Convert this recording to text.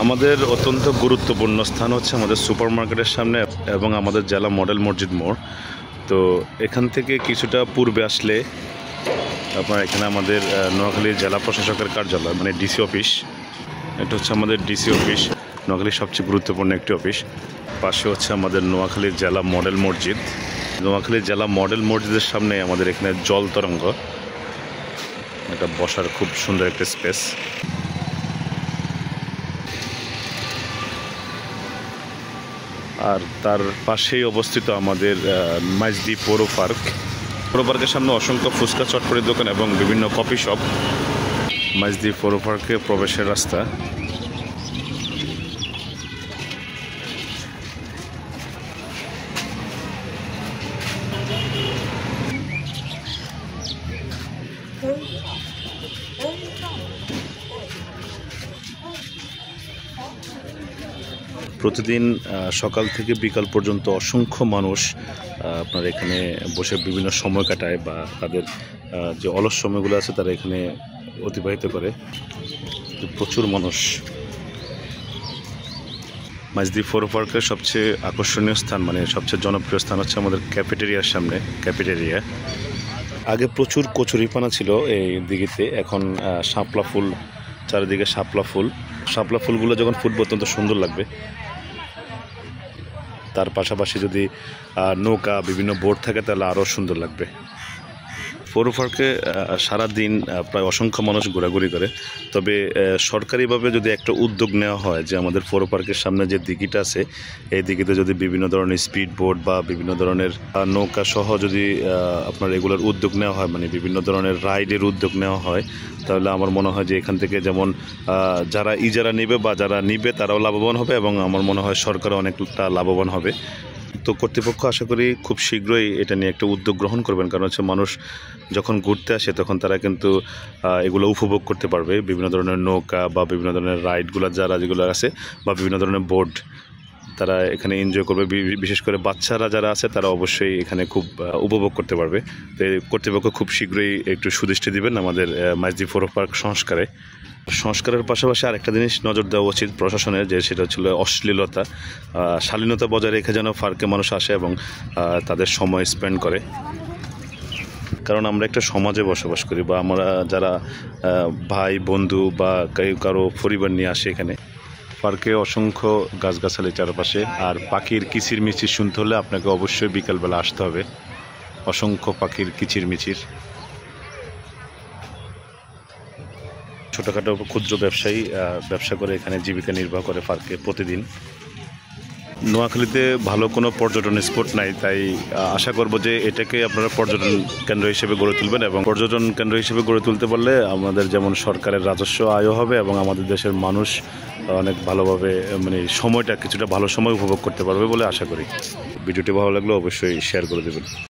আমাদের অত্যন্ত গুরুত্বপূর্ণ স্থান হচ্ছে আমাদের সুপারমার্কেটের সামনে এবং আমাদের জেলা মডেল মসজিদ মোড়। তো এখান থেকে কিছুটা পূর্বে আসলে আপনার এখানে আমাদের নোয়াখালী জেলা প্রশাসকের কার্যালয় মানে ডিসি অফিস। এটা হচ্ছে আমাদের ডিসি অফিস, নোয়াখালীর সবচেয়ে গুরুত্বপূর্ণ একটি অফিস। পাশে হচ্ছে আমাদের নোয়াখালী জেলা মডেল মসজিদ। নোয়াখালী জেলা মডেল মসজিদের সামনে আমাদের এখানে জল তরঙ্গ, এটা বসার খুব সুন্দর একটা স্পেস। আর তার পাশেই অবস্থিত আমাদের মাইজদি পৌর পার্ক। পৌর পার্কের সামনে অসংখ্য ফুচকা চটপটির দোকান এবং বিভিন্ন কফি শপ। মাইজদি পৌর পার্কে প্রবেশের রাস্তা। প্রতিদিন সকাল থেকে বিকাল পর্যন্ত অসংখ্য মানুষ আপনার এখানে বসে বিভিন্ন সময় কাটায় বা তাদের যে অলস সময়গুলো আছে তারা এখানে অতিবাহিত করে। প্রচুর মানুষ। মাইজদি পৌর পার্কের সবচেয়ে আকর্ষণীয় স্থান মানে সবচেয়ে জনপ্রিয় স্থান হচ্ছে আমাদের ক্যাফেটেরিয়ার সামনে ক্যাফেটেরিয়া। আগে প্রচুর কচুরিপানা ছিল এই দিঘিতে, এখন শাপলা ফুল, চারিদিকে শাপলা ফুলগুলো যখন ফুটবে অত্যন্ত সুন্দর লাগবে। তার পাশাপাশি যদি নৌকা বিভিন্ন বোট থাকে তাহলে আরও সুন্দর লাগবে। পৌর পার্কে সারাদিন প্রায় অসংখ্য মানুষ ঘোরাঘুরি করে। তবে সরকারিভাবে যদি একটা উদ্যোগ নেওয়া হয় যে আমাদের পৌর পার্কের সামনে যে দিঘিটা আছে এই দিঘিতে যদি বিভিন্ন ধরনের স্পিড বোট বা বিভিন্ন ধরনের নৌকা সহ যদি আপনার এগুলোর উদ্যোগ নেওয়া হয়, মানে বিভিন্ন ধরনের রাইডের উদ্যোগ নেওয়া হয়, তাহলে আমার মনে হয় যে এখান থেকে যেমন যারা ইজারা নেবে বা যারা নিবে তারাও লাভবান হবে এবং আমার মনে হয় সরকারও অনেকটা লাভবান হবে। তো কর্তৃপক্ষ আশা করি খুব শীঘ্রই এটা নিয়ে একটা উদ্যোগ গ্রহণ করবেন, কারণ হচ্ছে মানুষ যখন ঘুরতে আসে তখন তারা কিন্তু এগুলো উপভোগ করতে পারবে। বিভিন্ন ধরনের নৌকা বা বিভিন্ন ধরনের রাইডগুলো যেগুলো আছে বা বিভিন্ন ধরনের বোট তারা এখানে এনজয় করবে। বিশেষ করে বাচ্চারা যারা আছে তারা অবশ্যই এখানে খুব উপভোগ করতে পারবে। তো কর্তৃপক্ষ খুব শীঘ্রই একটু সুদৃষ্টি দিবেন আমাদের মাইজদি পৌর পার্ক সংস্কারের পাশাপাশি আরেকটা জিনিস নজর দেওয়া উচিত প্রশাসনের, যে সেটা হচ্ছিল অশ্লীলতা, শালীনতা বজায় রেখে যেন পার্কে মানুষ আসে এবং তাদের সময় স্পেন্ড করে। কারণ আমরা একটা সমাজে বসবাস করি বা আমরা যারা ভাই বন্ধু বা কারো পরিবার নিয়ে আসে এখানে। পার্কে অসংখ্য গাছগাছালি চারপাশে, আর পাখির কিচিরমিচির শুনতে হলে আপনাকে অবশ্যই বিকালবেলা আসতে হবে। অসংখ্য পাখির কিচিরমিচির। ছোটোখাটো ক্ষুদ্র ব্যবসায়ী ব্যবসা করে এখানে জীবিকা নির্বাহ করে পার্কে প্রতিদিন। নোয়াখালীতে ভালো কোনো পর্যটন স্পট নাই, তাই আশা করব যে এটাকে আপনারা পর্যটন কেন্দ্র হিসেবে গড়ে তুলবেন এবং পর্যটন কেন্দ্র হিসেবে গড়ে তুলতে পারলে আমাদের যেমন সরকারের রাজস্ব আয়ও হবে এবং আমাদের দেশের মানুষ অনেক ভালোভাবে মানে সময়টা কিছুটা ভালো সময় উপভোগ করতে পারবে বলে আশা করি। ভিডিওটি ভালো লাগলে অবশ্যই শেয়ার করে দেবেন।